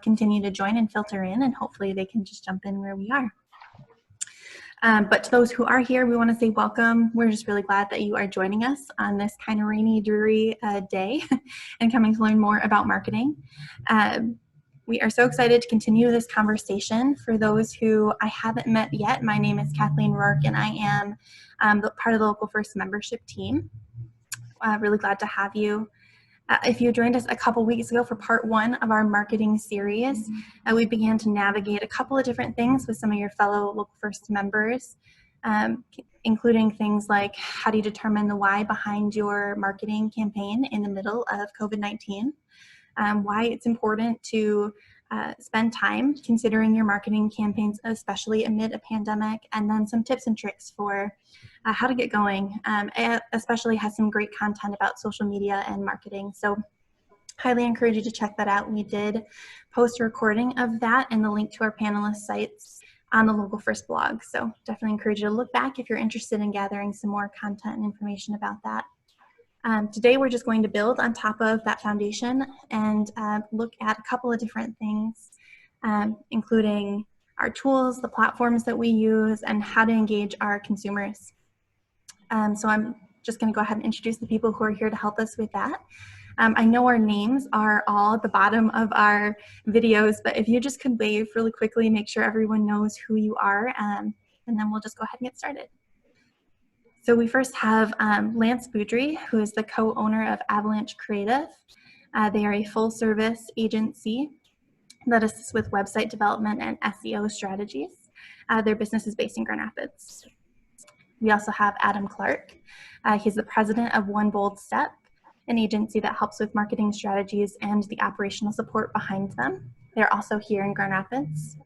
continue to join and filter in, and hopefully they can just jump in where we are. But to those who are here, we want to say welcome. We're just really glad that you are joining us on this kind of rainy, dreary day and coming to learn more about marketing. We are so excited to continue this conversation. For those who I haven't met yet, my name is Kathleen Rourke, and I am part of the Local First membership team. Really glad to have you. If you joined us a couple weeks ago for part 1 of our marketing series, we began to navigate a couple of different things with some of your fellow Local First members, including things like how do you determine the why behind your marketing campaign in the middle of COVID-19, why it's important to spend time considering your marketing campaigns, especially amid a pandemic, and then some tips and tricks for how to get going. It especially has some great content about social media and marketing. So highly encourage you to check that out. We did post a recording of that and the link to our panelist sites on the Local First blog. So definitely encourage you to look back if you're interested in gathering some more content and information about that. Today we're just going to build on top of that foundation and look at a couple of different things, including our tools, the platforms that we use, and how to engage our consumers. So I'm just going to go ahead and introduce the people who are here to help us with that. I know our names are all at the bottom of our videos, but if you just could wave really quickly, make sure everyone knows who you are, and then we'll just go ahead and get started. So we first have Lance Boudry, who is the co-owner of Avalanche Creative. They are a full-service agency that assists with website development and SEO strategies. Their business is based in Grand Rapids. We also have Adam Clark. He's the president of One Bold Step, an agency that helps with marketing strategies and the operational support behind them. They're also here in Grand Rapids.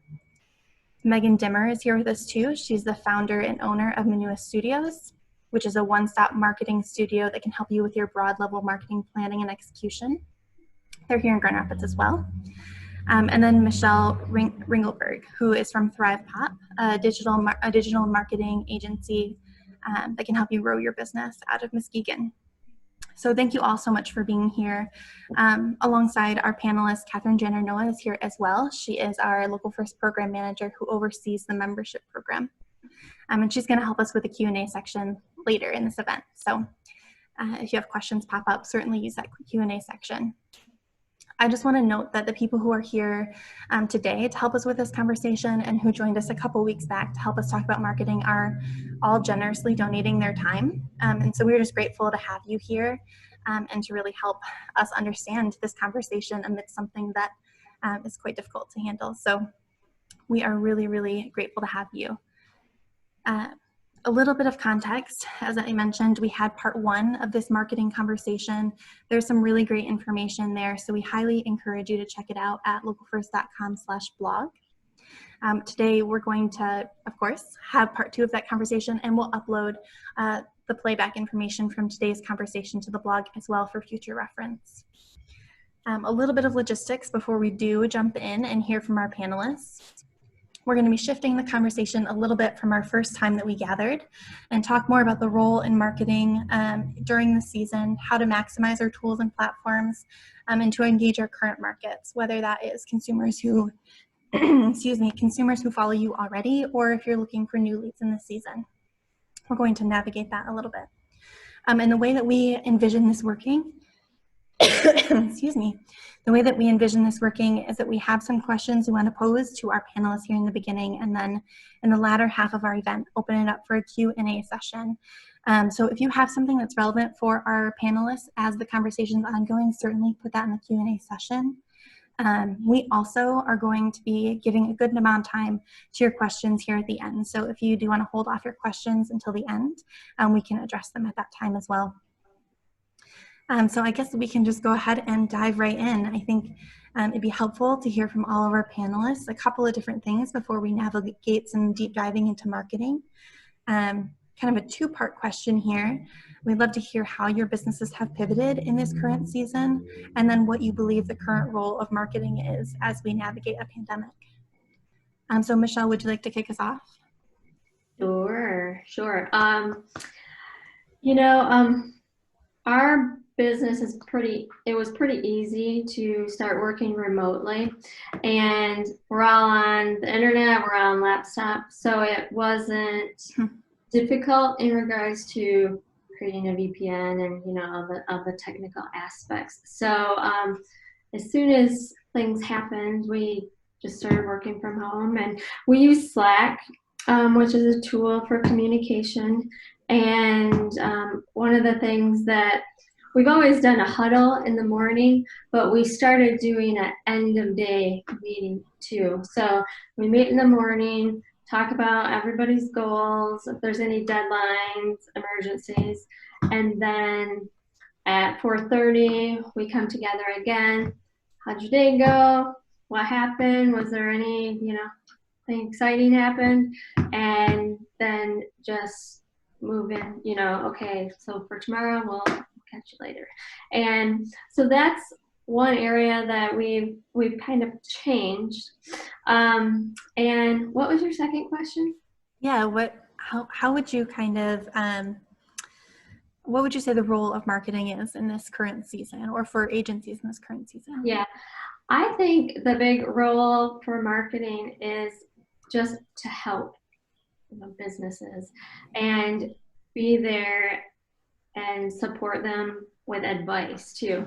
Megan Dimmer is here with us too. She's the founder and owner of Manua Studios, which is a one-stop marketing studio that can help you with your broad level marketing planning and execution. They're here in Grand Rapids as well. And then Michelle Ringelberg, who is from Thrive Pop, a digital marketing agency that can help you grow your business out of Muskegon. So thank you all so much for being here. Alongside our panelist, Catherine Janner-Noah is here as well. She is our Local First program manager who oversees the membership program. And she's going to help us with the Q&A section later in this event. So if you have questions pop up, certainly use that Q&A section. I just want to note that the people who are here today to help us with this conversation and who joined us a couple weeks back to help us talk about marketing are all generously donating their time. And so we're just grateful to have you here and to really help us understand this conversation amidst something that is quite difficult to handle. So we are really, really grateful to have you. A little bit of context, as I mentioned, we had part 1 of this marketing conversation. There's some really great information there, so we highly encourage you to check it out at localfirst.com/blog. Today we're going to, of course, have part 2 of that conversation, and we'll upload the playback information from today's conversation to the blog as well for future reference. A little bit of logistics before we do jump in and hear from our panelists. We're going to be shifting the conversation a little bit from our first time that we gathered and talk more about the role in marketing during the season, how to maximize our tools and platforms, and to engage our current markets, whether that is consumers who, consumers who follow you already, or if you're looking for new leads in this season. We're going to navigate that a little bit. And the way that we envision this working the way that we envision this working is that we have some questions we want to pose to our panelists here in the beginning, and then in the latter half of our event, open it up for a Q&A session. So if you have something that's relevant for our panelists as the conversation is ongoing, certainly put that in the Q&A session. We also are going to be giving a good amount of time to your questions here at the end. So if you do want to hold off your questions until the end, we can address them at that time as well. So I guess we can just go ahead and dive right in. I think it'd be helpful to hear from all of our panelists a couple of different things before we navigate some deep diving into marketing. Kind of a 2-part question here. We'd love to hear how your businesses have pivoted in this current season, and then what you believe the current role of marketing is as we navigate a pandemic. So Michelle, would you like to kick us off? Sure. our business it was pretty easy to start working remotely, and we're all on the internet, we're on laptops, so it wasn't difficult in regards to creating a VPN and, you know, all the technical aspects. So as soon as things happened, we just started working from home, and we use Slack, which is a tool for communication. And one of the things that we've always done a huddle in the morning, but we started doing an end of day meeting too. So we meet in the morning, talk about everybody's goals, if there's any deadlines, emergencies, and then at 4:30 we come together again. How'd your day go? What happened? Was there any, you know, thing exciting happened? And then just move in, you know, okay, so for tomorrow we'll catch you later. And so that's one area that we've kind of changed. And what was your second question? Yeah, how would you kind of what would you say the role of marketing is in this current season, or for agencies in this current season? Yeah, I think the big role for marketing is just to help, you know, businesses and be there and support them with advice too.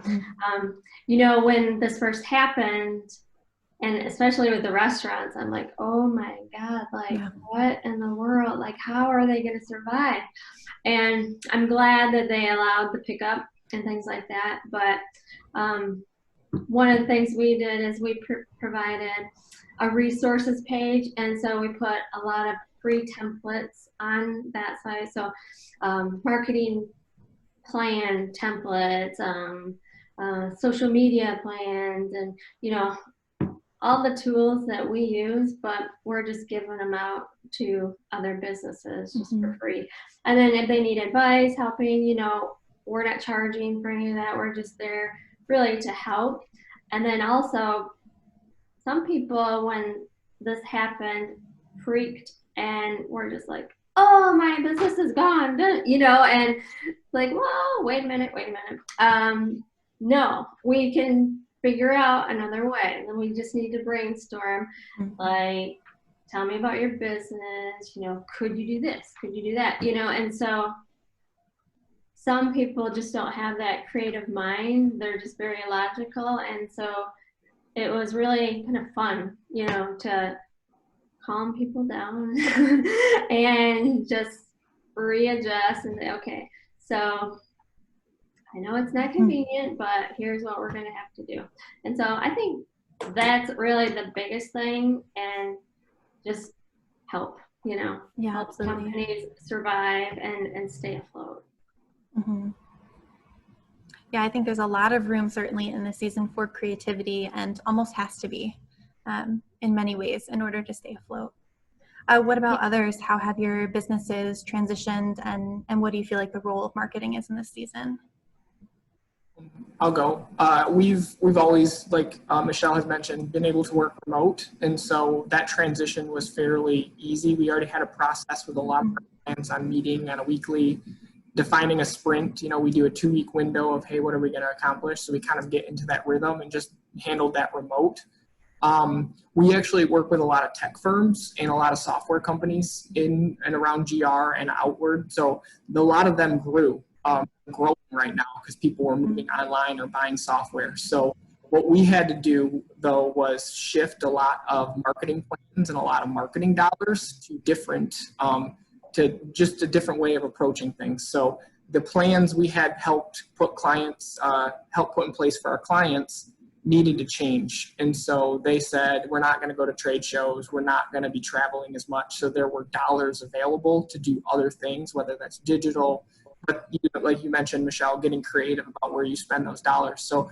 You know, when this first happened, and especially with the restaurants, I'm like, oh my God, like, Yeah. what in the world? Like, how are they going to survive? And I'm glad that they allowed the pickup and things like that. But one of the things we did is we provided a resources page. And so we put a lot of free templates on that site. So marketing plan templates, social media plans, and, you know, all the tools that we use, but we're just giving them out to other businesses just for free. And then if they need advice, helping, you know, we're not charging for any of that. We're just there really to help. And then also, some people, when this happened, freaked and were just like, oh, my business is gone, you know, and like, whoa, wait a minute. No, we can figure out another way. And then we just need to brainstorm, like, tell me about your business, you know, could you do this? Could you do that? You know, and so some people just don't have that creative mind. They're just very logical. And so it was really kind of fun, you know, to calm people down and just readjust and say, okay, so I know it's not convenient, but here's what we're going to have to do. And so I think that's really the biggest thing, and just help, you know, Yeah, help absolutely. companies survive and stay afloat. Yeah, I think there's a lot of room certainly in this season for creativity, and almost has to be in many ways in order to stay afloat. What about others? How have your businesses transitioned, and what do you feel like the role of marketing is in this season? I'll go. We've always, like Michelle has mentioned, been able to work remote, and so that transition was fairly easy. We already had a process with a lot of clients on meeting on a weekly, defining a sprint. You know, we do a 2-week window of, hey, what are we going to accomplish? So we kind of get into that rhythm and just handled that remote. We actually work with a lot of tech firms and a lot of software companies in and around GR and outward. So a lot of them grew. Growing right now because people were moving online or buying software. So what we had to do, though, was shift a lot of marketing plans and a lot of marketing dollars to to just a different way of approaching things. So the plans we had helped put in place for our clients needed to change. And so they said, we're not going to go to trade shows. We're not going to be traveling as much. So there were dollars available to do other things, whether that's digital, but like you mentioned, Michelle, getting creative about where you spend those dollars. So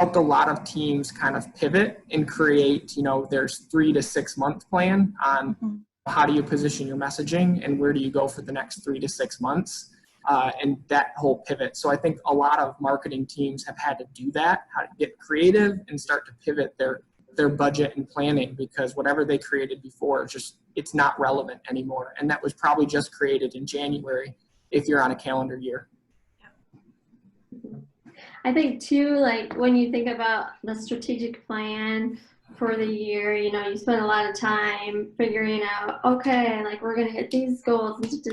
helped a lot of teams kind of pivot and create, you know, there's 3 to 6 month plan on how do you position your messaging and where do you go for the next 3 to 6 months, and that whole pivot. So I think a lot of marketing teams have had to do that, how to get creative and start to pivot their budget and planning, because whatever they created before, it's not relevant anymore. And that was probably just created in January if you're on a calendar year. I think too, like when you think about the strategic plan for the year, you know, you spend a lot of time figuring out, okay, like we're gonna hit these goals,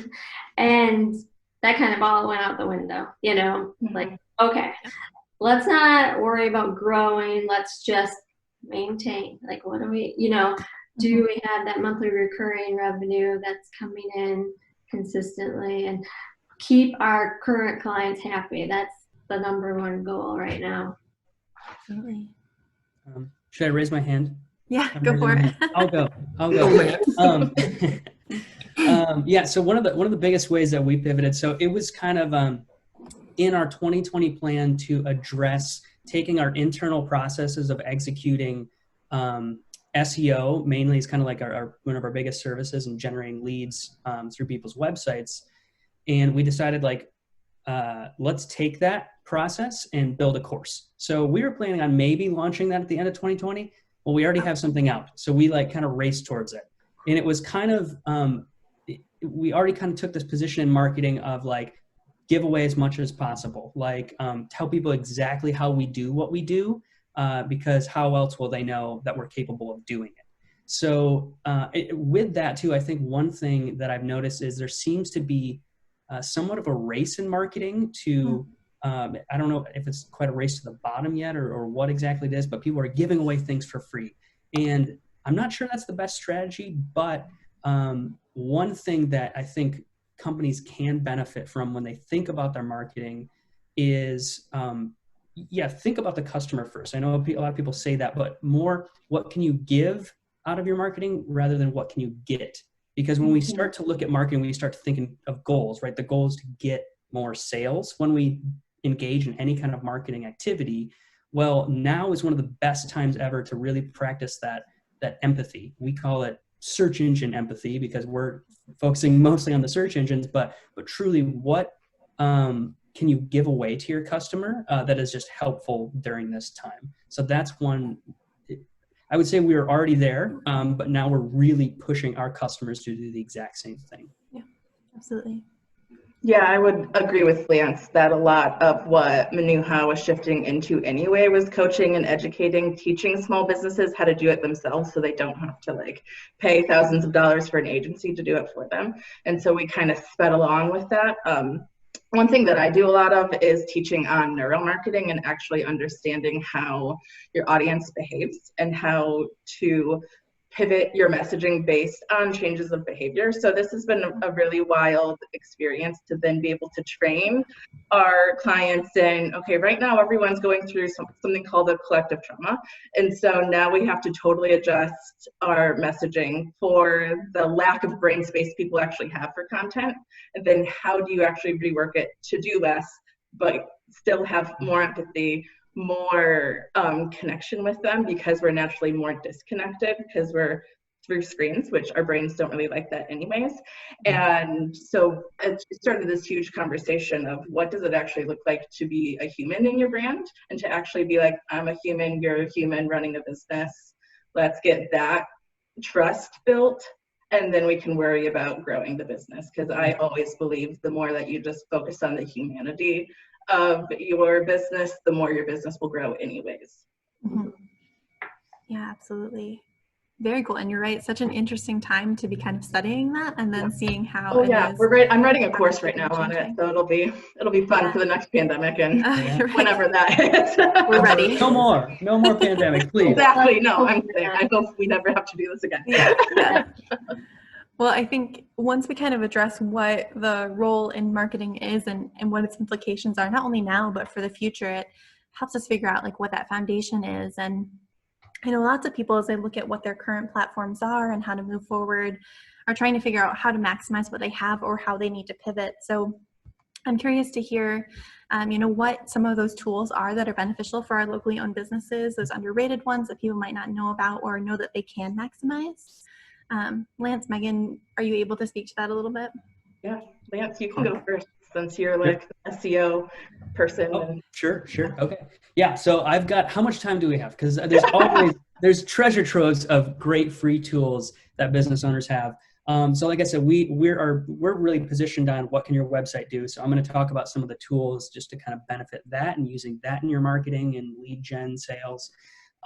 and that kind of all went out the window, you know, like, okay, let's not worry about growing, let's just maintain. Like, what do we, you know, do we have that monthly recurring revenue that's coming in consistently and keep our current clients happy? That's the number one goal right now. Absolutely. Should I raise my hand? Yeah, go for it. I'll go. Yeah. So one of the biggest ways that we pivoted, so it was kind of in our 2020 plan to address taking our internal processes of executing SEO, mainly is kind of like one of our biggest services, and generating leads through people's websites. And we decided, like, let's take that process and build a course. So we were planning on maybe launching that at the end of 2020. Well, we already have something out. So we like kind of raced towards it. And it was kind of, we already kind of took this position in marketing of like, give away as much as possible. Like, tell people exactly how we do what we do, because how else will they know that we're capable of doing it? So with that too, I think one thing that I've noticed is there seems to be somewhat of a race in marketing to, I don't know if it's quite a race to the bottom yet or what exactly it is, but people are giving away things for free. And I'm not sure that's the best strategy, but one thing that I think companies can benefit from when they think about their marketing is, think about the customer first. I know a lot of people say that, but more, what can you give out of your marketing rather than what can you get? Because when we start to look at marketing, we start to think of goals, right? The goal is to get more sales. When we engage in any kind of marketing activity, well, now is one of the best times ever to really practice that empathy. We call it search engine empathy because we're focusing mostly on the search engines, but truly, what can you give away to your customer that is just helpful during this time? So that's one. I would say we were already there, but now we're really pushing our customers to do the exact same thing. Yeah, absolutely. Yeah, I would agree with Lance that a lot of what Manuha was shifting into anyway was coaching and educating, teaching small businesses how to do it themselves so they don't have to like pay thousands of dollars for an agency to do it for them. And so we kind of sped along with that. One thing that I do a lot of is teaching on neuromarketing and actually understanding how your audience behaves and how to pivot your messaging based on changes of behavior. So this has been a really wild experience to then be able to train our clients in, okay, right now everyone's going through something called a collective trauma. And so now we have to totally adjust our messaging for the lack of brain space people actually have for content. And then how do you actually rework it to do less, but still have more empathy, more connection with them, because we're naturally more disconnected because we're through screens, which our brains don't really like that anyways. And so it started this huge conversation of what does it actually look like to be a human in your brand, and to actually be like, I'm a human, you're a human running a business. Let's get that trust built, and then we can worry about growing the business. Because I always believe the more that you just focus on the humanity of your business, the more your business will grow anyways. Mm-hmm. Yeah, absolutely. Very cool. And you're right, such an interesting time to be kind of studying that and then seeing how I'm writing a course right now on it, so it'll be fun for the next pandemic and whenever that hits. We're ready. No more pandemic, please. Exactly. No, I'm kidding. I hope we never have to do this again. Yeah. Well, I think once we kind of address what the role in marketing is and what its implications are, not only now, but for the future, it helps us figure out like what that foundation is. And I know lots of people, as they look at what their current platforms are and how to move forward, are trying to figure out how to maximize what they have or how they need to pivot. So I'm curious to hear, what some of those tools are that are beneficial for our locally owned businesses, those underrated ones that people might not know about or know that they can maximize. Lance, Megan, are you able to speak to that a little bit? Yeah, Lance, you can go first since you're like the SEO person. Oh, sure. Okay. Yeah. So I've got, how much time do we have? Because there's treasure troves of great free tools that business owners have. So like I said, we're really positioned on what can your website do. So I'm going to talk about some of the tools just to kind of benefit that and using that in your marketing and lead gen sales.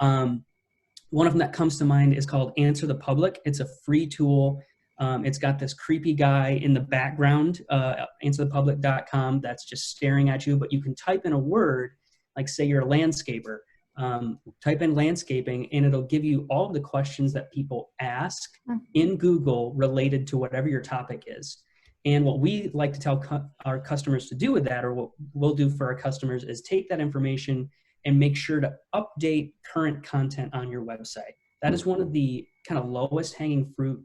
One of them that comes to mind is called Answer the Public. It's a free tool. It's got this creepy guy in the background, answerthepublic.com, that's just staring at you, but you can type in a word, like say you're a landscaper, type in landscaping and it'll give you all of the questions that people ask in Google related to whatever your topic is. And what we like to tell our customers to do with that, or what we'll do for our customers, is take that information and make sure to update current content on your website. That is one of the kind of lowest hanging fruit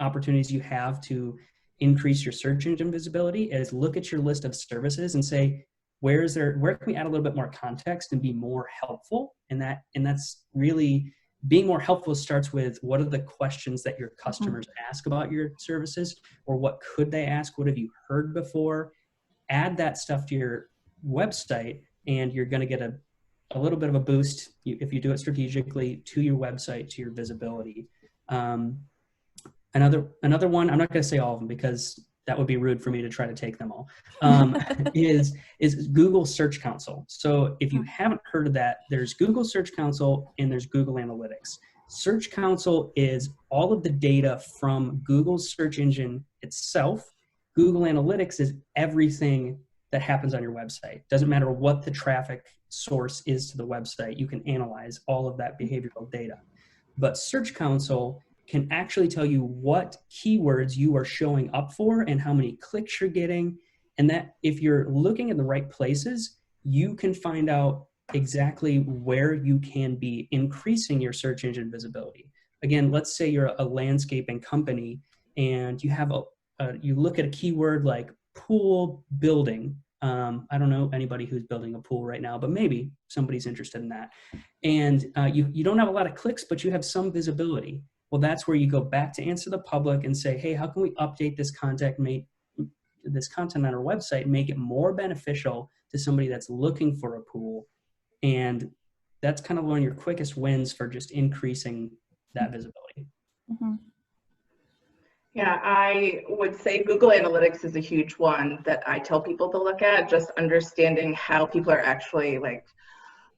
opportunities you have to increase your search engine visibility, is look at your list of services and say, where can we add a little bit more context and be more helpful? And that's really being more helpful starts with, what are the questions that your customers ask about your services, or what could they ask? What have you heard before? Add that stuff to your website and you're going to get a little bit of a boost if you do it strategically to your website, to your visibility. Another one, I'm not going to say all of them because that would be rude for me to try to take them all, is Google Search Console. So if you haven't heard of that, there's Google Search Console and there's Google Analytics. Search Console is all of the data from Google's search engine itself. Google Analytics is everything that happens on your website. Doesn't matter what the traffic source is to the website, you can analyze all of that behavioral data. But Search Console can actually tell you what keywords you are showing up for and how many clicks you're getting. And that if you're looking in the right places, you can find out exactly where you can be increasing your search engine visibility. Again, let's say you're a landscaping company and you have you look at a keyword like pool building. I don't know anybody who's building a pool right now, but maybe somebody's interested in that. And you don't have a lot of clicks, but you have some visibility. Well, that's where you go back to Answer the Public and say, hey, how can we update this content on our website, make it more beneficial to somebody that's looking for a pool? And that's kind of one of your quickest wins for just increasing that visibility. Yeah, I would say Google Analytics is a huge one that I tell people to look at, just understanding how people are actually like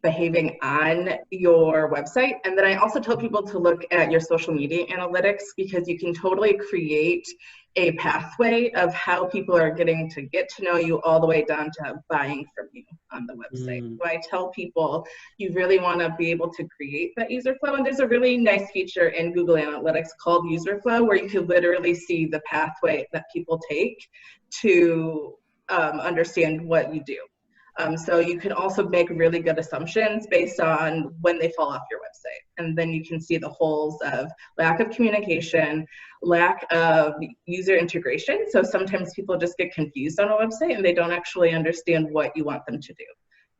behaving on your website. And then I also tell people to look at your social media analytics, because you can totally create a pathway of how people are getting to get to know you all the way down to buying from you on the website. So I tell people you really want to be able to create that user flow. And there's a really nice feature in Google Analytics called user flow, where you can literally see the pathway that people take to understand what you do. So you can also make really good assumptions based on when they fall off your website. And then you can see the holes of lack of communication, lack of user integration. So sometimes people just get confused on a website and they don't actually understand what you want them to do,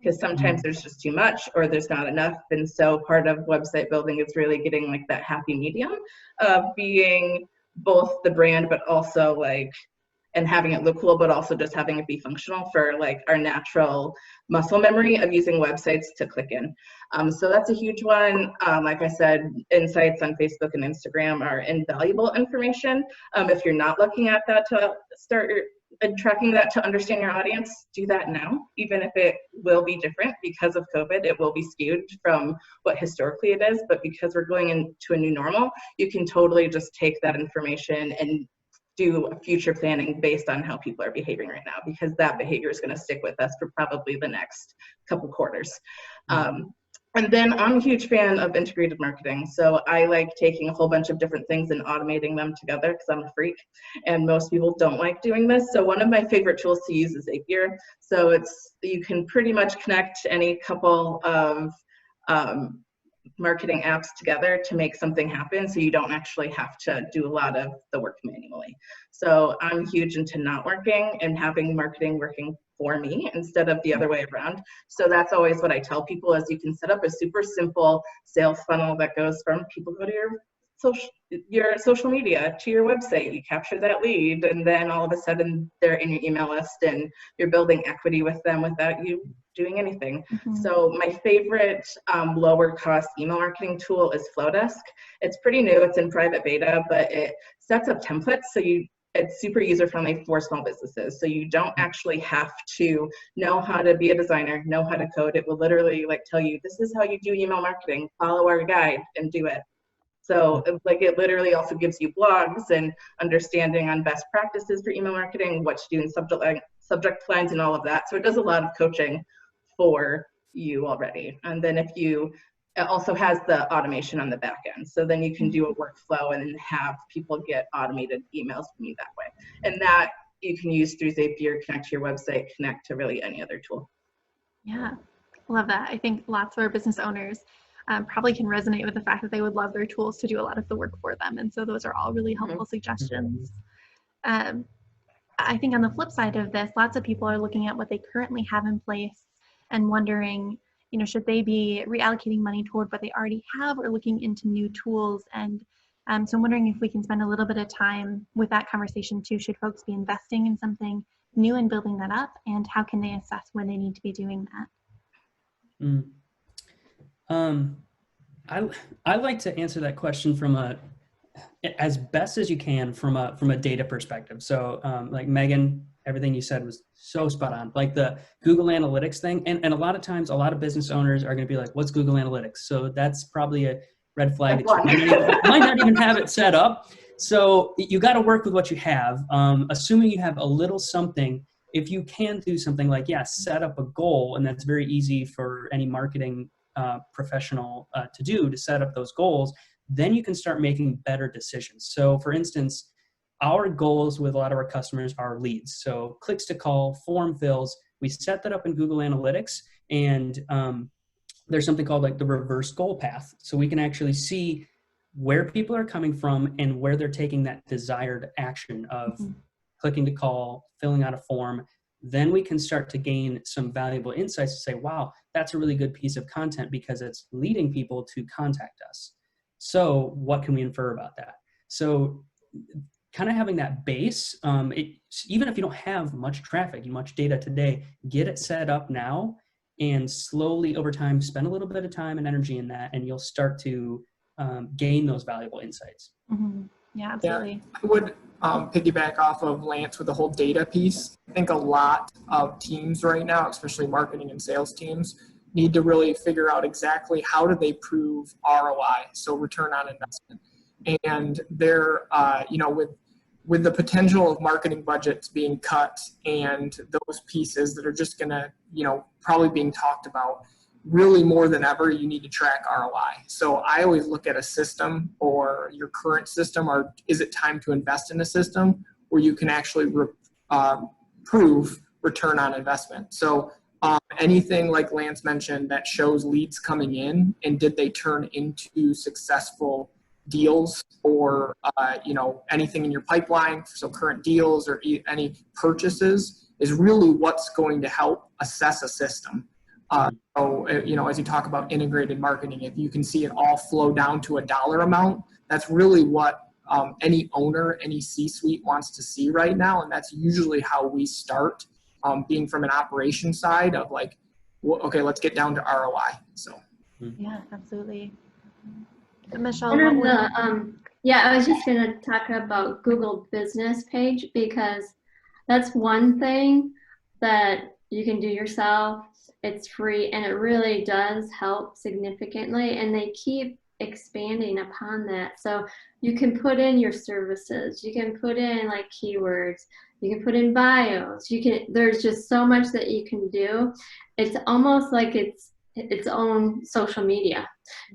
because sometimes there's just too much or there's not enough. And so part of website building is really getting like that happy medium of being both the brand, but also like, and having it look cool, but also just having it be functional for like our natural muscle memory of using websites to click in. So that's a huge one. Like I said, insights on Facebook and Instagram are invaluable information. If you're not looking at that to start tracking that to understand your audience, do that now, even if it will be different because of COVID. It will be skewed from what historically it is, but because we're going into a new normal, you can totally just take that information and do future planning based on how people are behaving right now, because that behavior is going to stick with us for probably the next couple quarters. And then I'm a huge fan of integrated marketing. So I like taking a whole bunch of different things and automating them together, because I'm a freak and most people don't like doing this. So one of my favorite tools to use is Zapier. So you can pretty much connect any couple of marketing apps together to make something happen, so you don't actually have to do a lot of the work manually. So I'm huge into not working and having marketing working for me instead of the other way around. So that's always what I tell people, is you can set up a super simple sales funnel that goes from people go to your your social media to your website. You capture that lead, and then all of a sudden they're in your email list, and you're building equity with them without you doing anything. So my favorite lower cost email marketing tool is Flowdesk. It's pretty new, it's in private beta, but it sets up templates, so it's super user friendly for small businesses. So you don't actually have to know how to be a designer, know how to code. It will literally like tell you, this is how you do email marketing, follow our guide and do it. So like it literally also gives you blogs and understanding on best practices for email marketing, what to do in subject lines and all of that. So it does a lot of coaching for you already. And then it also has the automation on the back end. So then you can do a workflow and have people get automated emails from you that way. And that you can use through Zapier, connect to your website, connect to really any other tool. Yeah, love that. I think lots of our business owners probably can resonate with the fact that they would love their tools to do a lot of the work for them. And so those are all really helpful suggestions. I think on the flip side of this, lots of people are looking at what they currently have in place and wondering, should they be reallocating money toward what they already have or looking into new tools? And so I'm wondering if we can spend a little bit of time with that conversation too. Should folks be investing in something new and building that up? And how can they assess when they need to be doing that? I like to answer that question from as best as you can from a data perspective. So like Megan, everything you said was so spot on. Like the Google Analytics thing, and a lot of times, a lot of business owners are going to be like, "What's Google Analytics?" So that's probably a red flag that you might not even have it set up. So you got to work with what you have. Assuming you have a little something, if you can do something like, set up a goal, and that's very easy for any marketing professional to do, to set up those goals, then you can start making better decisions. So for instance, our goals with a lot of our customers are leads. So clicks to call, form fills, we set that up in Google Analytics, and there's something called like the reverse goal path. So we can actually see where people are coming from and where they're taking that desired action of clicking to call, filling out a form. Then we can start to gain some valuable insights to say, wow, that's a really good piece of content because it's leading people to contact us. So what can we infer about that? So kind of having that base, even if you don't have much traffic, much data today, get it set up now and slowly over time, spend a little bit of time and energy in that, and you'll start to gain those valuable insights. Yeah, absolutely. Yeah, I would piggyback off of Lance with the whole data piece. I think a lot of teams right now, especially marketing and sales teams, need to really figure out exactly how do they prove ROI, so return on investment. And they're, with the potential of marketing budgets being cut and those pieces that are just going to, probably being talked about, really more than ever, you need to track ROI. So I always look at a system or your current system, or is it time to invest in a system where you can actually prove return on investment. So anything like Lance mentioned that shows leads coming in and did they turn into successful deals, or anything in your pipeline, so current deals or any purchases, is really what's going to help assess a system. So as you talk about integrated marketing, if you can see it all flow down to a dollar amount, that's really what any owner, any C-suite wants to see right now, and that's usually how we start, being from an operations side of like, well, okay, let's get down to ROI. So yeah, absolutely. Michelle, I was just going to talk about Google Business Page, because that's one thing that you can do yourself. It's free, and it really does help significantly, and they keep expanding upon that. So you can put in your services, you can put in like keywords, you can put in bios, there's just so much that you can do. It's almost like it's its own social media.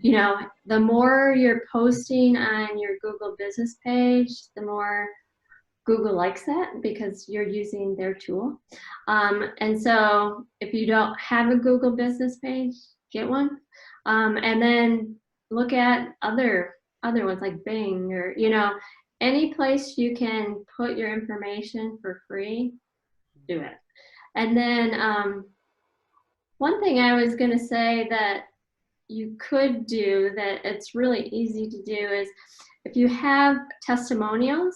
The more you're posting on your Google business page, the more Google likes that, because you're using their tool. And so if you don't have a Google business page, get one. And then look at other ones like Bing, or any place you can put your information for free, do it. And then one thing I was going to say that you could do that it's really easy to do is if you have testimonials,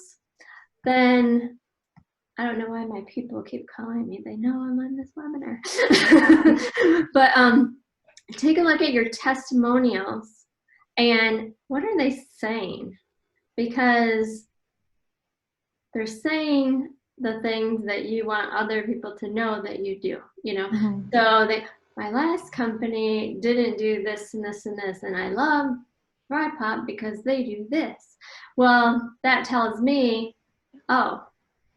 then I don't know why my people keep calling me. They know I'm on this webinar. But take a look at your testimonials and what are they saying? Because they're saying the things that you want other people to know that you do, you know. Mm-hmm. So my last company didn't do this and this and this, and I love Rod Pop because they do this. Well, that tells me, oh,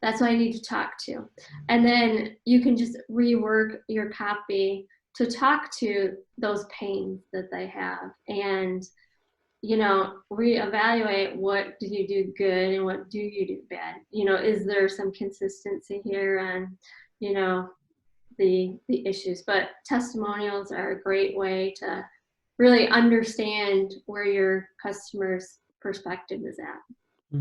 that's what I need to talk to. And then you can just rework your copy to talk to those pains that they have and, you know, reevaluate what do you do good and what do you do bad. You know, is there some consistency here on, you know, the issues? But testimonials are a great way to really understand where your customer's perspective is at.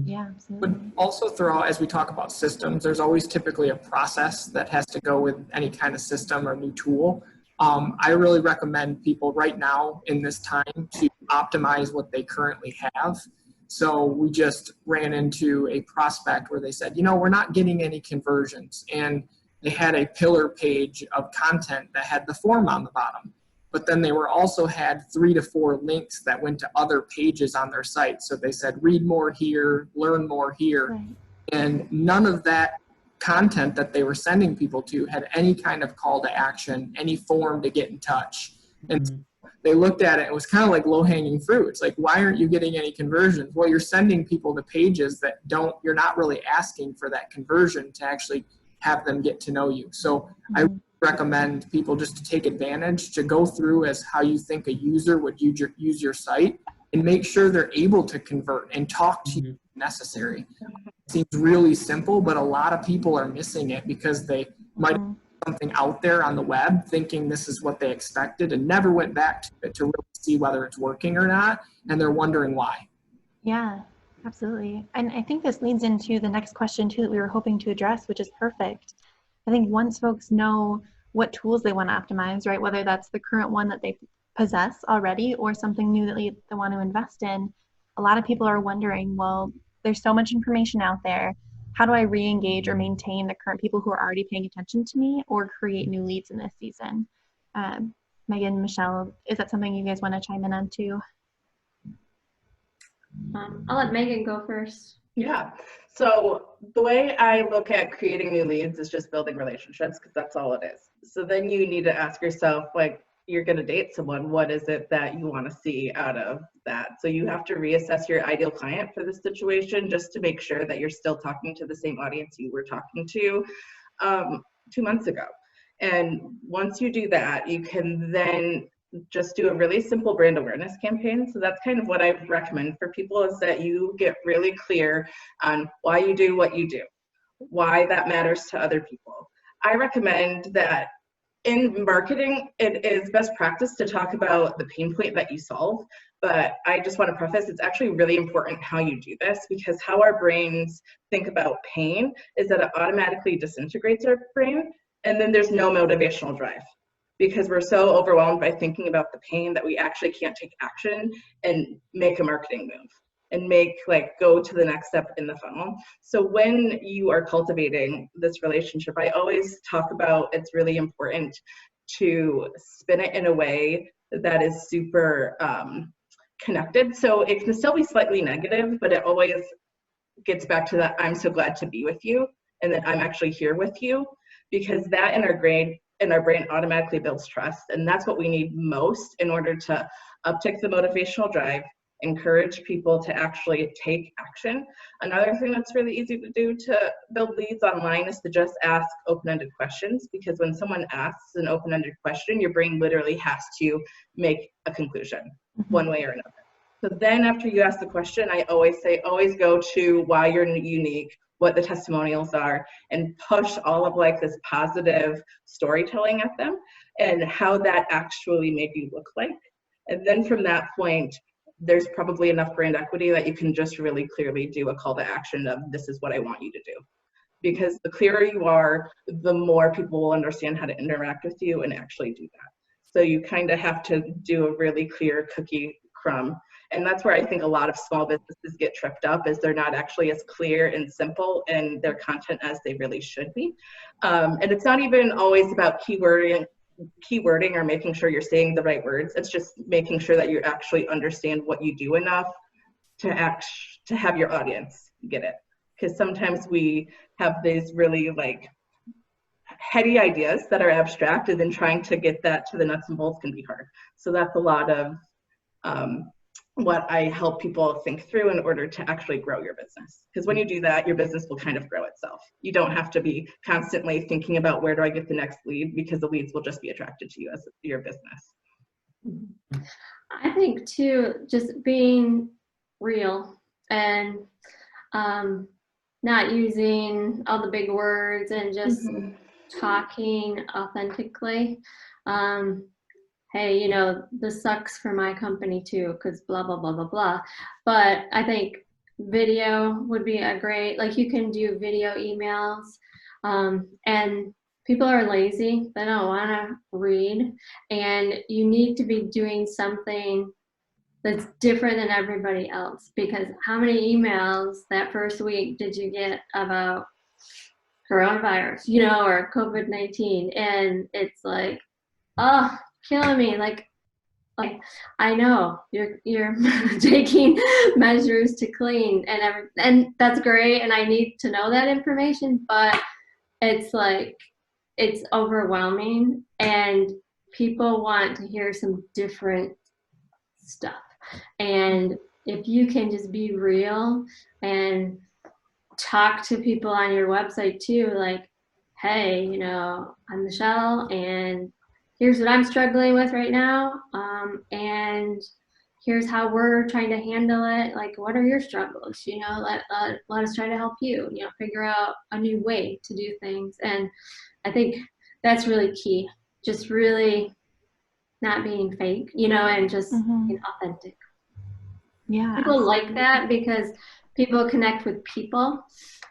Yeah, absolutely. But also throw out, as we talk about systems, there's always typically a process that has to go with any kind of system or new tool. I really recommend people right now in this time to optimize what they currently have. So we just ran into a prospect where they said, you know, we're not getting any conversions. And they had a pillar page of content that had the form on the bottom. But then they were also had 3 to 4 links that went to other pages on their site. So they said, read more here, learn more here. Right. And none of that content that they were sending people to had any kind of call to action, any form to get in touch. And they looked at it, it was kind of like low-hanging fruit. It's like, why aren't you getting any conversions? Well, you're sending people to pages that you're not really asking for that conversion to actually have them get to know you. So I recommend people just to take advantage, to go through as how you think a user would use your site and make sure they're able to convert and talk to you if necessary. It seems really simple, but a lot of people are missing it because they might have something out there on the web thinking this is what they expected and never went back to it to really see whether it's working or not, and they're wondering why. Yeah, absolutely. And I think this leads into the next question too that we were hoping to address, which is perfect. I think once folks know what tools they want to optimize, right, whether that's the current one that they possess already or something new that they want to invest in, a lot of people are wondering, well, there's so much information out there. How do I re-engage or maintain the current people who are already paying attention to me or create new leads in this season? Megan, Michelle, is that something you guys want to chime in on too? I'll let Megan go first. Yeah. So the way I look at creating new leads is just building relationships, because that's all it is. So then you need to ask yourself, like, you're going to date someone, what is it that you want to see out of that? So you have to reassess your ideal client for this situation just to make sure that you're still talking to the same audience you were talking to 2 months ago. And once you do that, you can then just do a really simple brand awareness campaign. So that's kind of what I recommend for people, is that you get really clear on why you do what you do, why that matters to other people. I recommend that in marketing, it is best practice to talk about the pain point that you solve. But I just want to preface, it's actually really important how you do this, because how our brains think about pain is that it automatically disintegrates our brain, and then there's no motivational drive, because we're so overwhelmed by thinking about the pain that we actually can't take action and make a marketing move and go to the next step in the funnel. So when you are cultivating this relationship, I always talk about it's really important to spin it in a way that is super connected. So it can still be slightly negative, but it always gets back to that I'm so glad to be with you and that I'm actually here with you, because that in our brain automatically builds trust. And that's what we need most in order to uptick the motivational drive, encourage people to actually take action. Another thing that's really easy to do to build leads online is to just ask open-ended questions, because when someone asks an open-ended question, your brain literally has to make a conclusion one way or another. So then after you ask the question, I always say, always go to why you're unique, what the testimonials are, and push all of this positive storytelling at them and how that actually made you look like. And then from that point, there's probably enough brand equity that you can just really clearly do a call to action of this is what I want you to do. Because the clearer you are, the more people will understand how to interact with you and actually do that. So you kind of have to do a really clear cookie crumb And that's where I think a lot of small businesses get tripped up, is they're not actually as clear and simple in their content as they really should be. And it's not even always about keywording or making sure you're saying the right words. It's just making sure that you actually understand what you do enough to have your audience get it. Because sometimes we have these really like heady ideas that are abstract, and then trying to get that to the nuts and bolts can be hard. So that's a lot of what I help people think through in order to actually grow your business. Because when you do that, your business will kind of grow itself. You don't have to be constantly thinking about where do I get the next lead, because the leads will just be attracted to you as your business. I think too, just being real and not using all the big words and just talking authentically. Hey, you know, this sucks for my company too, because blah, blah, blah, blah, blah. But I think video would be a great, like you can do video emails, and people are lazy. They don't want to read, and you need to be doing something that's different than everybody else, because how many emails that first week did you get about coronavirus, you know, or COVID-19? And it's like, oh, killing me. Like I know you're taking measures to clean and that's great, and I need to know that information, but it's like it's overwhelming, and people want to hear some different stuff. And if you can just be real and talk to people on your website too, like, hey, you know, I'm Michelle, and here's what I'm struggling with right now, and here's how we're trying to handle it. Like, what are your struggles? You know, let us try to help you, you know, figure out a new way to do things. And I think that's really key, just really not being fake, you know, and just being authentic. Yeah, people absolutely. like that because people connect with people,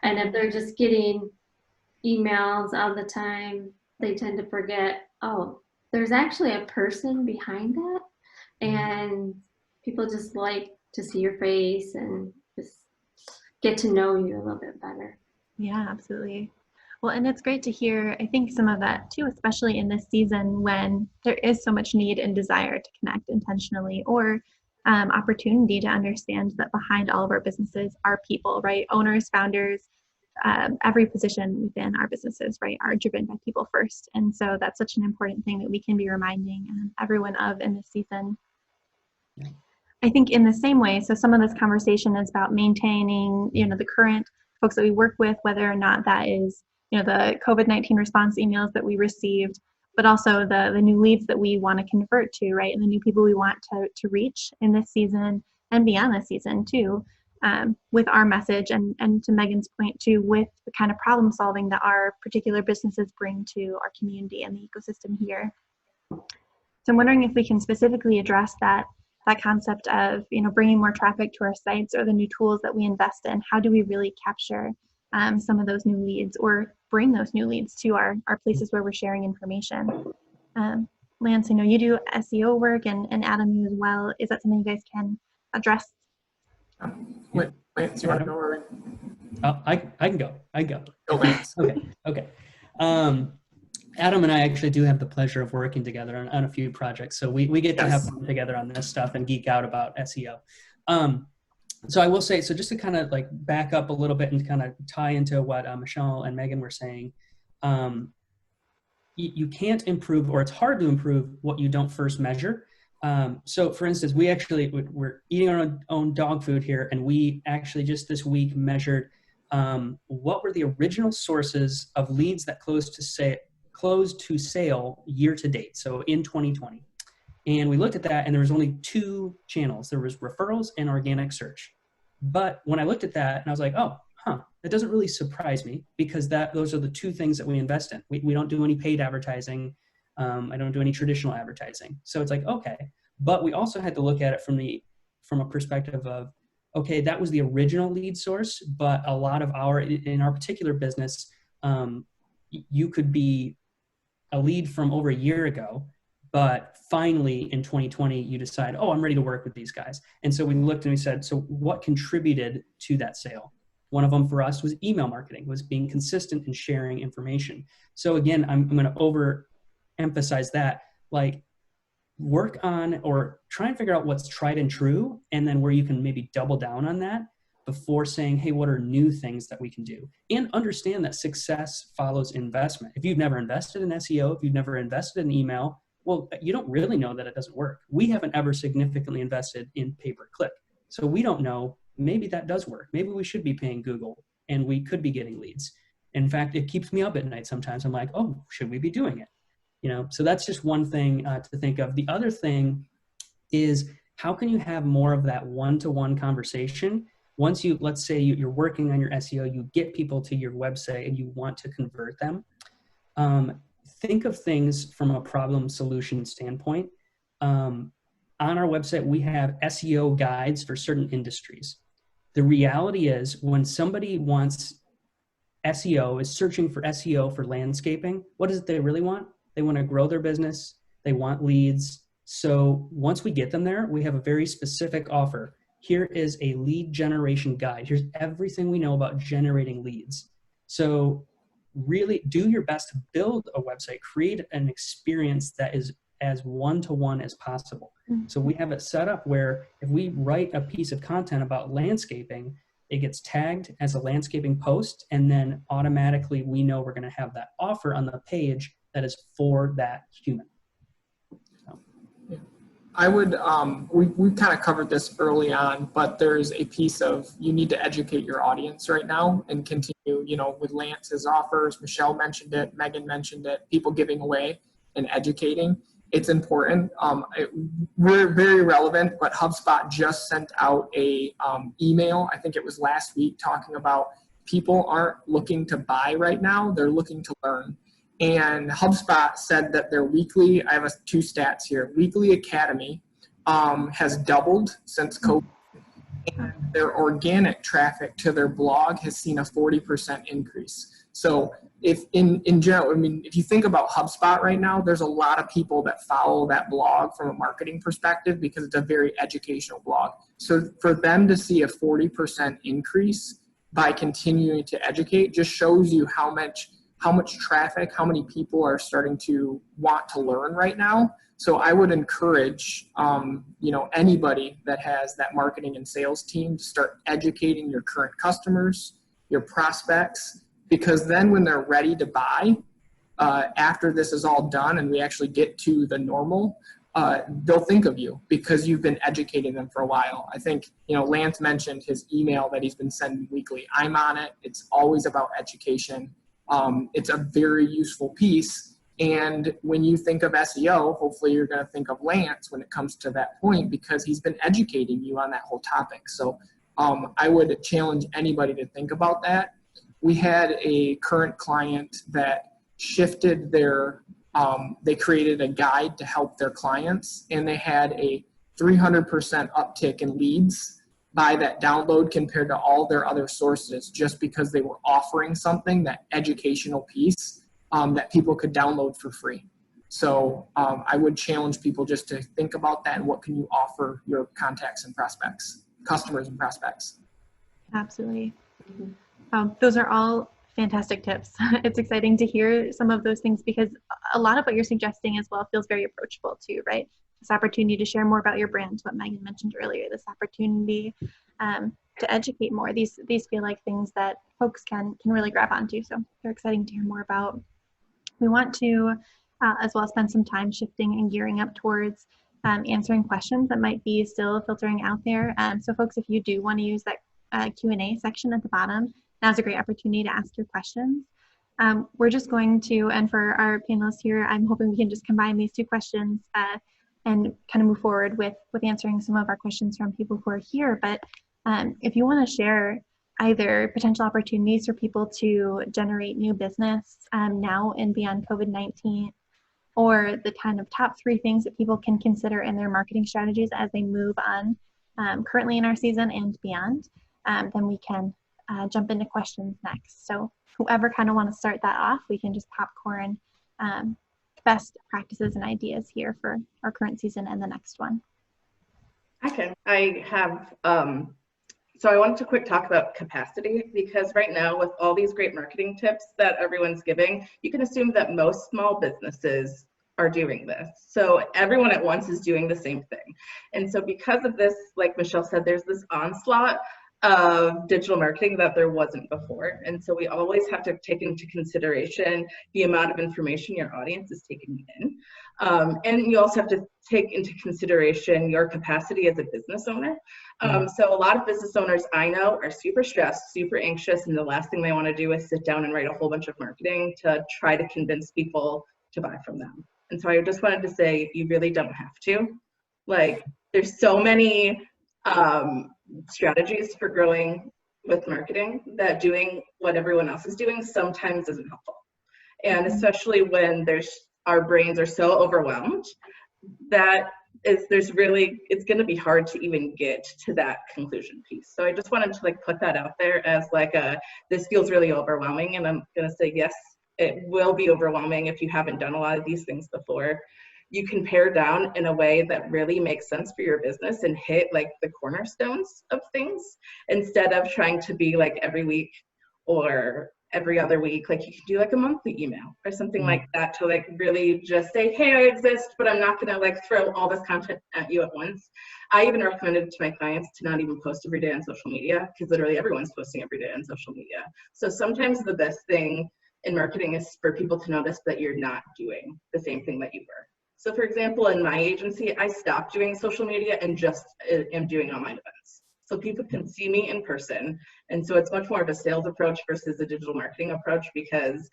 and if they're just getting emails all the time, they tend to forget, oh, there's actually a person behind that, and people just like to see your face and just get to know you a little bit better. Yeah, absolutely. Well, and it's great to hear, I think, some of that too, especially in this season when there is so much need and desire to connect intentionally, or opportunity to understand that behind all of our businesses are people, right? Owners, founders, every position within our businesses, right, are driven by people first. And so that's such an important thing that we can be reminding everyone of in this season. I think in the same way, so some of this conversation is about maintaining, you know, the current folks that we work with, whether or not that is, you know, the COVID-19 response emails that we received, but also the new leads that we want to convert to, right, and the new people we want to reach in this season and beyond this season too, with our message, and to Megan's point too, with the kind of problem solving that our particular businesses bring to our community and the ecosystem here. So I'm wondering if we can specifically address that concept of, you know, bringing more traffic to our sites, or the new tools that we invest in. How do we really capture some of those new leads, or bring those new leads to our places where we're sharing information? Lance, I know you do SEO work, and Adam, you as well. Is that something you guys can address? Wait, Lance, you want to go? Or... I can go. Go, Lance. Okay. Adam and I actually do have the pleasure of working together on a few projects. So we get to have fun together on this stuff and geek out about SEO. So I will say, so just to kind of like back up a little bit and kind of tie into what Michelle and Megan were saying, you can't improve, or it's hard to improve what you don't first measure. So for instance, we're eating our own dog food here, and we actually just this week measured what were the original sources of leads that closed to sale year to date, so in 2020. And we looked at that, and there was only two channels. There was referrals and organic search. But when I looked at that, and I was like, that doesn't really surprise me, because those are the two things that we invest in. We don't do any paid advertising. I don't do any traditional advertising. So it's like, okay. But we also had to look at it from a perspective of, okay, that was the original lead source, but a lot of in our particular business, you could be a lead from over a year ago, But finally in 2020, you decide, oh, I'm ready to work with these guys. And so we looked and we said, so what contributed to that sale? One of them for us was email marketing, was being consistent and sharing information. So again, I'm going to overemphasize that, like, work on or try and figure out what's tried and true, and then where you can maybe double down on that before saying, hey, what are new things that we can do? And understand that success follows investment. If you've never invested in SEO, if you've never invested in email, well, you don't really know that it doesn't work. We haven't ever significantly invested in pay-per-click. So we don't know, maybe that does work. Maybe we should be paying Google and we could be getting leads. In fact, it keeps me up at night sometimes. I'm like, oh, should we be doing it? You know, so that's just one thing to think of. The other thing is, how can you have more of that one-to-one conversation? Once you, let's say you're working on your SEO, you get people to your website and you want to convert them. Think of things from a problem solution standpoint. On our website, we have SEO guides for certain industries. The reality is, when somebody wants SEO, is searching for SEO for landscaping, what is it they really want? They want to grow their business. They want leads. So once we get them there, we have a very specific offer. Here is a lead generation guide. Here's everything we know about generating leads. So really do your best to build a website, create an experience that is as one-to-one as possible. So we have it set up where if we write a piece of content about landscaping, it gets tagged as a landscaping post, and then automatically we know we're going to have that offer on the page that is for that human. So. I would, we kind of covered this early on, but there's a piece of, you need to educate your audience right now and continue, you know, with Lance's offers. Michelle mentioned it, Megan mentioned it, people giving away and educating. It's important. We're very relevant, but HubSpot just sent out a email, I think it was last week, talking about people aren't looking to buy right now, they're looking to learn. And HubSpot said that their weekly, I have two stats here, weekly academy has doubled since COVID. And their organic traffic to their blog has seen a 40% increase. So if in general, I mean, if you think about HubSpot right now, there's a lot of people that follow that blog from a marketing perspective because it's a very educational blog. So for them to see a 40% increase by continuing to educate just shows you how much traffic, how many people are starting to want to learn right now. So I would encourage, you know, anybody that has that marketing and sales team to start educating your current customers, your prospects, because then when they're ready to buy, after this is all done and we actually get to the normal, they'll think of you because you've been educating them for a while. I think, you know, Lance mentioned his email that he's been sending weekly. I'm on it. It's always about education. It's a very useful piece. And when you think of SEO, hopefully you're going to think of Lance when it comes to that point, because he's been educating you on that whole topic. So I would challenge anybody to think about that. We had a current client that shifted their, they created a guide to help their clients, and they had a 300% uptick in leads by that download compared to all their other sources, just because they were offering something, that educational piece, that people could download for free. So I would challenge people just to think about that and what can you offer your contacts and prospects, customers and prospects. Absolutely. Those are all fantastic tips. It's exciting to hear some of those things because a lot of what you're suggesting as well feels very approachable too, right? This opportunity to share more about your brand, what Megan mentioned earlier, this opportunity to educate more. These feel like things that folks can really grab onto. So they're exciting to hear more about. We want to as well spend some time shifting and gearing up towards answering questions that might be still filtering out there. So folks, if you do want to use that Q&A section at the bottom, now's a great opportunity to ask your questions. We're just going to, and for our panelists here, I'm hoping we can just combine these two questions and kind of move forward with answering some of our questions from people who are here. But if you want to share either potential opportunities for people to generate new business now and beyond COVID-19, or the kind of top 3 things that people can consider in their marketing strategies as they move on currently in our season and beyond, then we can jump into questions next. So whoever kind of want to start that off, we can just popcorn best practices and ideas here for our current season and the next one? I have, so I wanted to quick talk about capacity, because right now with all these great marketing tips that everyone's giving, you can assume that most small businesses are doing this. So everyone at once is doing the same thing. And so because of this, like Michelle said, there's this onslaught of digital marketing that there wasn't before. And so we always have to take into consideration the amount of information your audience is taking in. And you also have to take into consideration your capacity as a business owner. So a lot of business owners I know are super stressed, super anxious, and the last thing they want to do is sit down and write a whole bunch of marketing to try to convince people to buy from them. And so I just wanted to say, you really don't have to. Like, there's so many strategies for growing with marketing that doing what everyone else is doing sometimes isn't helpful. And especially when our brains are so overwhelmed, it's going to be hard to even get to that conclusion piece. So I just wanted to like put that out there as like this feels really overwhelming, and I'm going to say yes, it will be overwhelming if you haven't done a lot of these things before. You can pare down in a way that really makes sense for your business and hit like the cornerstones of things, instead of trying to be like every week or every other week. Like you can do like a monthly email or something like that to like really just say, hey, I exist, but I'm not gonna like throw all this content at you at once. I even recommended to my clients to not even post every day on social media, because literally everyone's posting every day on social media. So sometimes the best thing in marketing is for people to notice that you're not doing the same thing that you were. So for example, in my agency, I stopped doing social media and just am doing online events. So people can see me in person. And so it's much more of a sales approach versus a digital marketing approach, because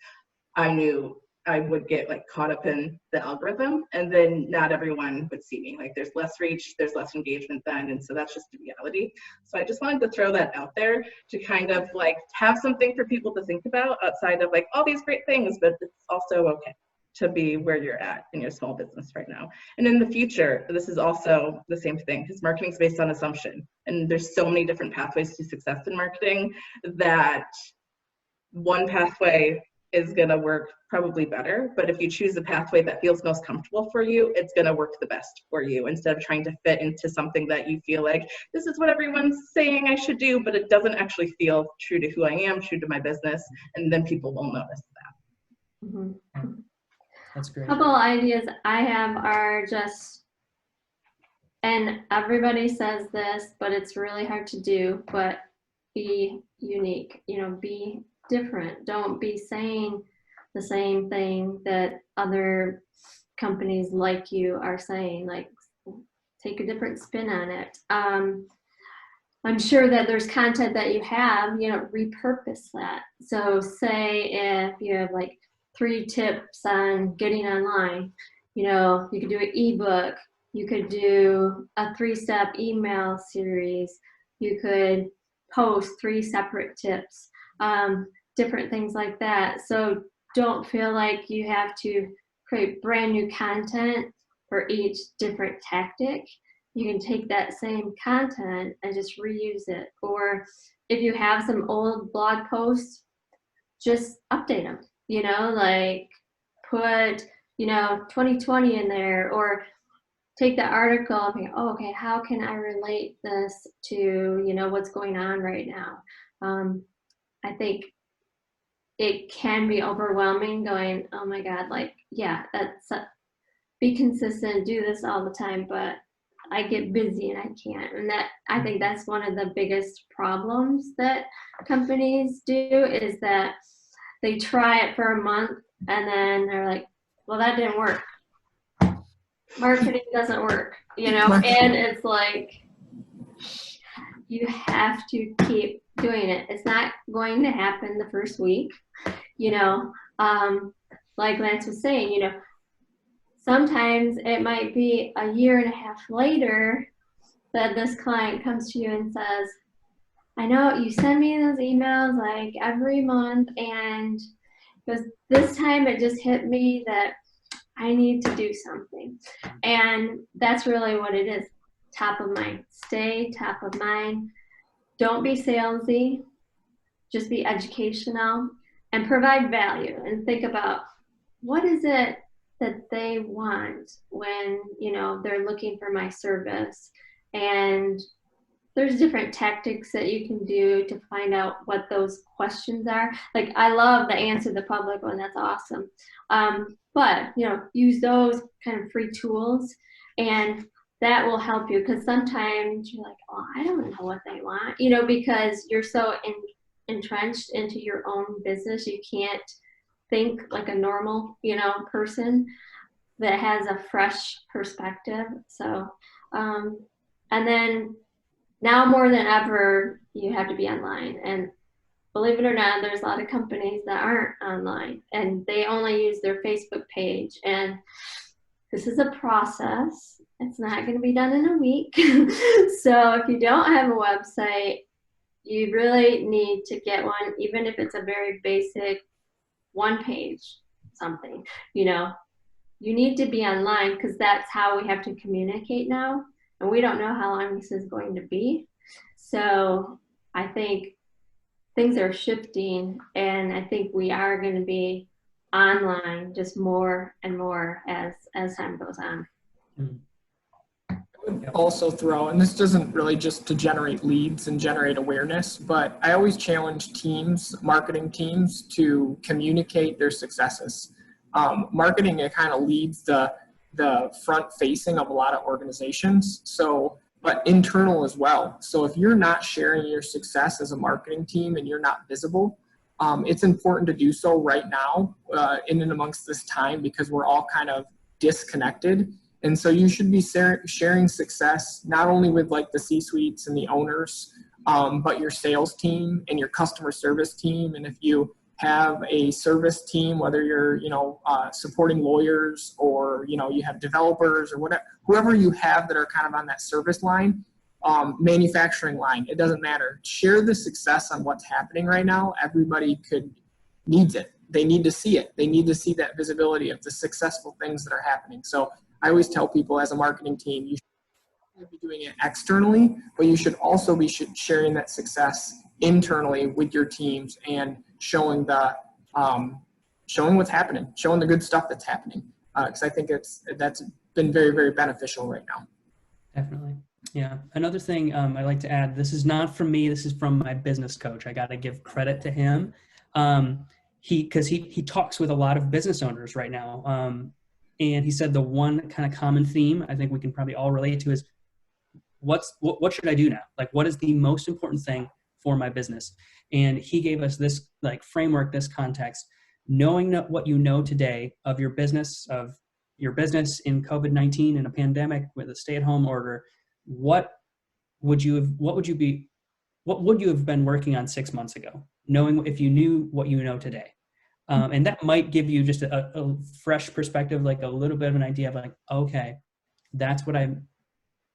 I knew I would get like caught up in the algorithm, and then not everyone would see me. Like there's less reach, there's less engagement then. And so that's just the reality. So I just wanted to throw that out there to kind of like have something for people to think about outside of like all these great things, but it's also okay to be where you're at in your small business right now. And in the future, this is also the same thing, because marketing is based on assumption. And there's so many different pathways to success in marketing that one pathway is gonna work probably better, but if you choose a pathway that feels most comfortable for you, it's gonna work the best for you, instead of trying to fit into something that you feel like, this is what everyone's saying I should do, but it doesn't actually feel true to who I am, true to my business, and then people will notice that. Mm-hmm. That's great. A couple ideas I have are just, and everybody says this, but it's really hard to do, but be unique, be different. Don't be saying the same thing that other companies like you are saying. Like, take a different spin on it. I'm sure that there's content that you have, repurpose that. So say if you have like 3 tips on getting online, you could do an ebook, you could do a 3-step email series, you could post 3 separate tips, different things like that. So don't feel like you have to create brand new content for each different tactic. You can take that same content and just reuse it. Or if you have some old blog posts, just update them, like put, 2020 in there, or take the article and think, oh, okay, how can I relate this to, what's going on right now? I think it can be overwhelming going, oh my God, like, yeah, that's be consistent, do this all the time, but I get busy and I can't. And I think that's one of the biggest problems that companies do, is that they try it for a month and then they're like, well, that didn't work. Marketing doesn't work, and it's like, you have to keep doing it. It's not going to happen the first week, like Lance was saying, sometimes it might be a year and a half later that this client comes to you and says, I know you send me those emails like every month, and because this time it just hit me that I need to do something. And that's really what it is. Top of mind. Stay top of mind. Don't be salesy. Just be educational and provide value, and think about, what is it that they want when, you know, they're looking for my service. And there's different tactics that you can do to find out what those questions are. Like, I love the answer the public one. That's awesome. But, you know, use those kind of free tools, and that will help you, because sometimes you're like, oh, I don't know what they want, you know, because you're so entrenched into your own business. You can't think like a normal, you know, person that has a fresh perspective. So, and then now more than ever, you have to be online. And believe it or not, there's a lot of companies that aren't online and they only use their Facebook page. And this is a process. It's not going to be done in a week. So if you don't have a website, you really need to get one, even if it's a very basic one page something. You know, you need to be online, because that's how we have to communicate now. And we don't know how long this is going to be. So I think things are shifting, and I think we are going to be online just more and more as time goes on. I would also throw, and this doesn't really just to generate leads and generate awareness, but I always challenge teams, marketing teams, to communicate their successes. Marketing, it kind of leads the front facing of a lot of organizations. So, but internal as well. So if you're not sharing your success as a marketing team and you're not visible, it's important to do so right now in and amongst this time, because we're all kind of disconnected. And so you should be sharing success, not only with like the C-suites and the owners, but your sales team and your customer service team. And if you have a service team, whether you're, you know, supporting lawyers, or, you know, you have developers or whatever, whoever you have that are kind of on that service line, manufacturing line, it doesn't matter. Share the success on what's happening right now. Everybody needs it. They need to see it. They need to see that visibility of the successful things that are happening. So I always tell people, as a marketing team, you should be doing it externally, but you should also be sharing that success internally with your teams and showing showing what's happening, showing the good stuff that's happening. Because I think that's been very, very beneficial right now. Definitely. Yeah. Another thing I like to add, this is not from me, this is from my business coach. I got to give credit to him. Because he talks with a lot of business owners right now. And he said the one kind of common theme I think we can probably all relate to is, what should I do now? Like, what is the most important thing for my business? And he gave us this like framework, this context, knowing what you know today of your business in COVID-19 and a pandemic with a stay-at-home order. What would you have been working on 6 months ago, knowing if you knew what you know today? And that might give you just a fresh perspective, like a little bit of an idea of like, okay, that's what I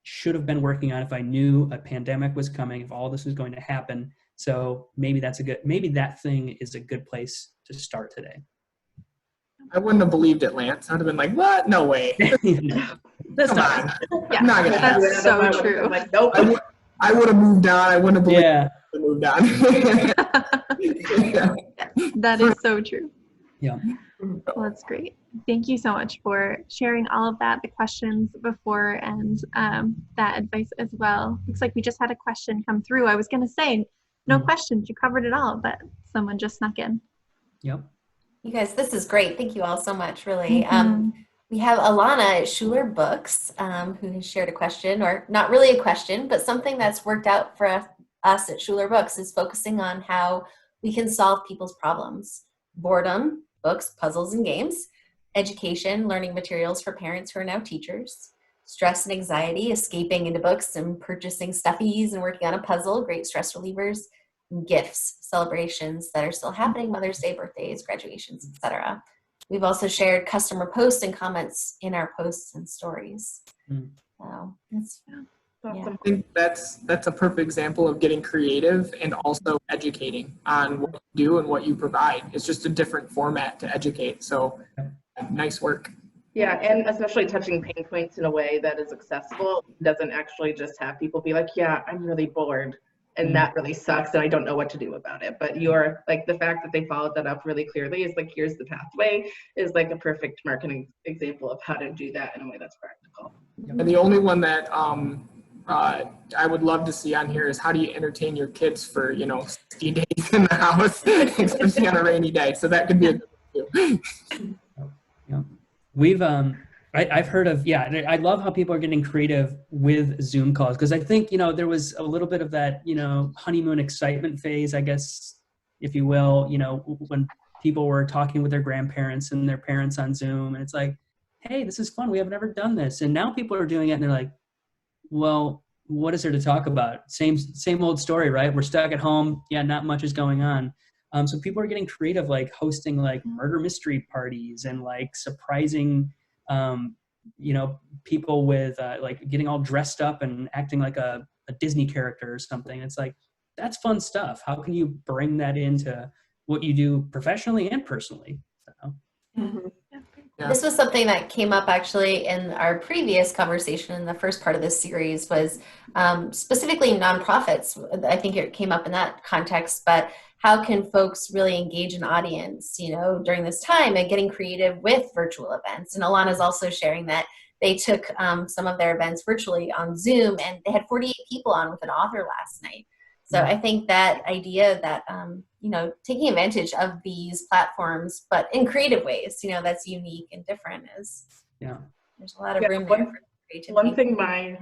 should have been working on if I knew a pandemic was coming, if all this was going to happen. So maybe that thing is a good place to start today. I wouldn't have believed it, Lance. I'd have been like, what? No way. That's Come on. Yeah, I'm not gonna have that's so true. Like, nope. I would have moved on. I wouldn't have believed Yeah. I moved on. That is so true. Yeah. Well, that's great. Thank you so much for sharing all of that, the questions before, and that advice as well. Looks like we just had a question come through. I was going to say, no questions, you covered it all, but someone just snuck in. Yep. You guys, this is great. Thank you all so much, really. We have Alana at Schuler Books who has shared a question, or not really a question, but something that's worked out for us at Schuler Books is focusing on how we can solve people's problems. Boredom, books, puzzles, and games. Education, learning materials for parents who are now teachers. Stress and anxiety, escaping into books and purchasing stuffies and working on a puzzle, great stress relievers. And gifts, celebrations that are still happening, Mother's Day, birthdays, graduations, etc. We've also shared customer posts and comments in our posts and stories. So that's I think that's a perfect example of getting creative and also educating on what you do and what you provide. It's just a different format to educate. So nice work. Yeah, and especially touching pain points in a way that is accessible, doesn't actually just have people be like, yeah, I'm really bored. and that really sucks, and I don't know what to do about it. But you're like, the fact that they followed that up really clearly is like, here's the pathway, is like a perfect marketing example of how to do that in a way that's practical. And the only one that I would love to see on here is how do you entertain your kids for 60 days in the house, especially on a rainy day. So that could be a good one too. Yeah. We've I've heard of, I love how people are getting creative with Zoom calls, because I think, there was a little bit of that, honeymoon excitement phase, I guess, if you will, when people were talking with their grandparents and their parents on Zoom, and it's like, hey, this is fun. We have never done this. And now people are doing it and they're like, well, what is there to talk about? Same old story, right? We're stuck at home. Yeah, not much is going on. So people are getting creative, like hosting like murder mystery parties and like surprising, people with like getting all dressed up and acting like a Disney character or something. It's like, that's fun stuff. How can you bring that into what you do professionally and personally? So. Mm-hmm. Yeah. This was something that came up actually in our previous conversation in the first part of this series, was specifically nonprofits. I think it came up in that context, but how can folks really engage an audience, during this time, and getting creative with virtual events? And Alana's also sharing that they took some of their events virtually on Zoom, and they had 48 people on with an author last night. So I think that idea that, taking advantage of these platforms, but in creative ways, that's unique and different, is there's a lot of room there for creativity. One thing my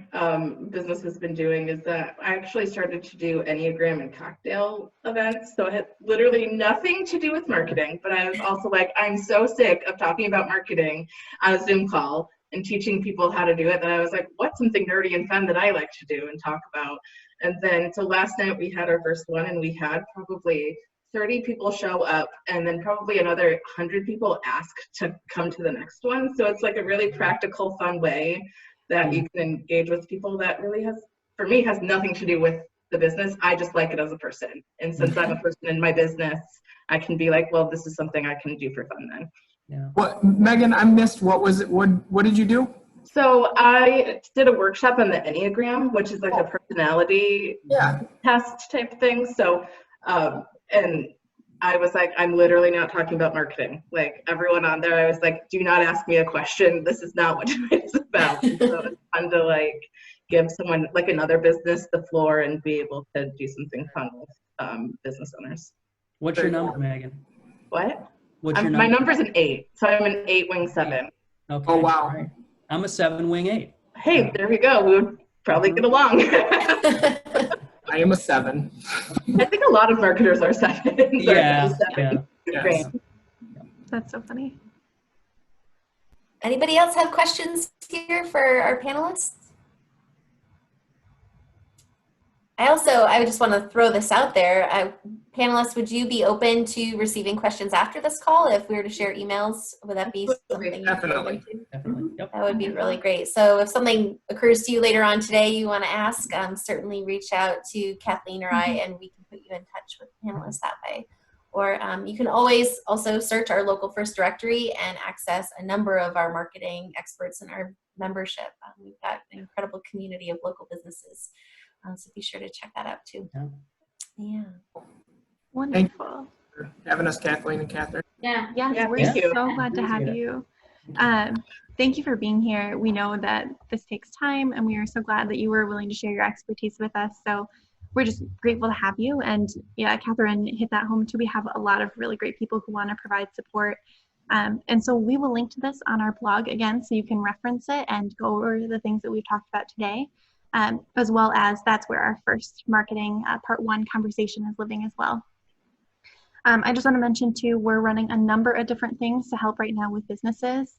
business has been doing is that I actually started to do Enneagram and cocktail events. So it had literally nothing to do with marketing, but I was also like, I'm so sick of talking about marketing on a Zoom call and teaching people how to do it, that I was like, what's something nerdy and fun that I like to do and talk about? And then, so last night we had our first one, and we had probably 30 people show up, and then probably another 100 people ask to come to the next one. So it's like a really practical, fun way that you can engage with people that really for me, has nothing to do with the business. I just like it as a person. And since I'm a person in my business, I can be like, well, this is something I can do for fun then. Yeah. What, Megan, I missed, what was it? What did you do? So I did a workshop on the Enneagram, which is like a personality test type thing. So, and I was like, I'm literally not talking about marketing. Like everyone on there, I was like, do not ask me a question. This is not what it's about. And so it's fun to like give someone like another business the floor and be able to do something fun with business owners. What's your number, Megan? What? What's your My number? number's an 8. So I'm an 8 wing 7. Okay. Oh, wow. Right. I'm a 7 wing 8. Hey, there we go. We would probably get along. I am a 7. I think a lot of marketers are 7s. Yeah. Yes. That's so funny. Anybody else have questions here for our panelists? I just want to throw this out there. Panelists, would you be open to receiving questions after this call if we were to share emails? Would that be something? Definitely. Definitely. Yep. That would be really great. So if something occurs to you later on today you want to ask, certainly reach out to Kathleen or I, and we can put you in touch with panelists that way. Or you can always also search our local first directory and access a number of our marketing experts in our membership. We've got an incredible community of local businesses. So be sure to check that out too. Yeah. Wonderful. Thank you for having us, Kathleen and Catherine. Yeah. Yes, Yeah, we're thank you. so glad to have you. Thank you for being here. We know that this takes time, and we are so glad that you were willing to share your expertise with us. So we're just grateful to have you. And yeah, Catherine hit that home too. We have a lot of really great people who want to provide support. And so we will link to this on our blog again, so you can reference it and go over the things that we've talked about today. As well as that's where our first marketing part 1 conversation is living as well. I just want to mention too, we're running a number of different things to help right now with businesses.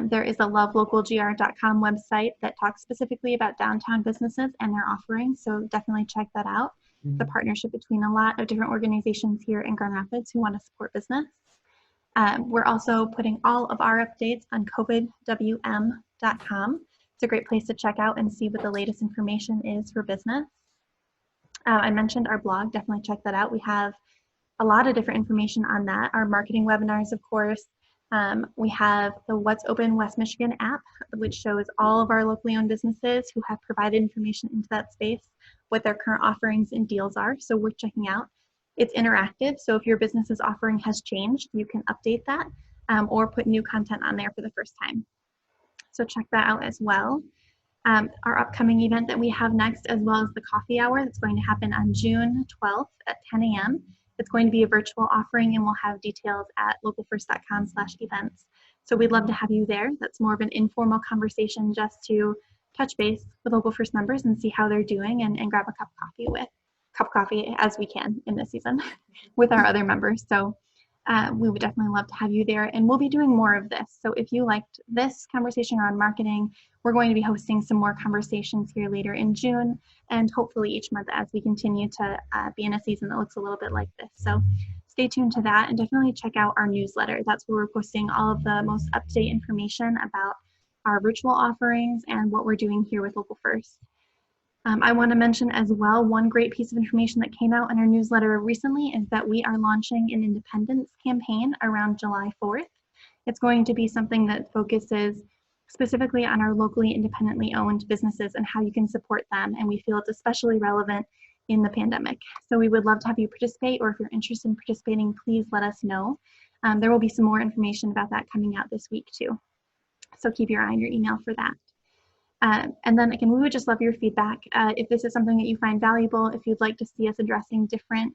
There is a lovelocalgr.com website that talks specifically about downtown businesses and their offerings, so definitely check that out. The partnership between a lot of different organizations here in Grand Rapids who want to support business. We're also putting all of our updates on covidwm.com. It's a great place to check out and see what the latest information is for business. I mentioned our blog, definitely check that out. We have a lot of different information on that. Our marketing webinars, of course. We have the What's Open West Michigan app, which shows all of our locally owned businesses who have provided information into that space. what their current offerings and deals are, so worth checking out. It's interactive, so if your business's offering has changed, you can update that or put new content on there for the first time. So check that out as well. Our upcoming event that we have next, as well as the coffee hour, that's going to happen on June 12th at 10 a.m. It's going to be a virtual offering, and we'll have details at localfirst.com/events. So we'd love to have you there. That's more of an informal conversation just to touch base with Local First members and see how they're doing and grab a cup of coffee as we can in this season with our other members. So we would definitely love to have you there, and we'll be doing more of this. So if you liked this conversation around marketing, we're going to be hosting some more conversations here later in June, and hopefully each month as we continue to be in a season that looks a little bit like this. So stay tuned to that, and definitely check out our newsletter. That's where we're posting all of the most up-to-date information about our virtual offerings and what we're doing here with Local First. I want to mention as well, one great piece of information that came out in our newsletter recently is that we are launching an independence campaign around July 4th. It's going to be something that focuses specifically on our locally independently owned businesses and how you can support them, and we feel it's especially relevant in the pandemic. So we would love to have you participate, or if you're interested in participating, please let us know. There will be some more information about that coming out this week too. So keep your eye on your email for that. And then again, we would just love your feedback. If this is something that you find valuable, if you'd like to see us addressing different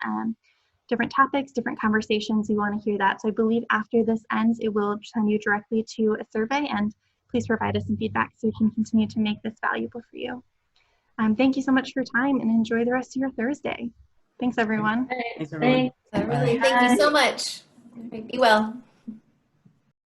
topics, different conversations, you want to hear that. So I believe after this ends, it will send you directly to a survey, and please provide us some feedback so we can continue to make this valuable for you. Thank you so much for your time, and enjoy the rest of your Thursday. Thanks, everyone. Thanks, everyone. Really, thank you so much. Be well.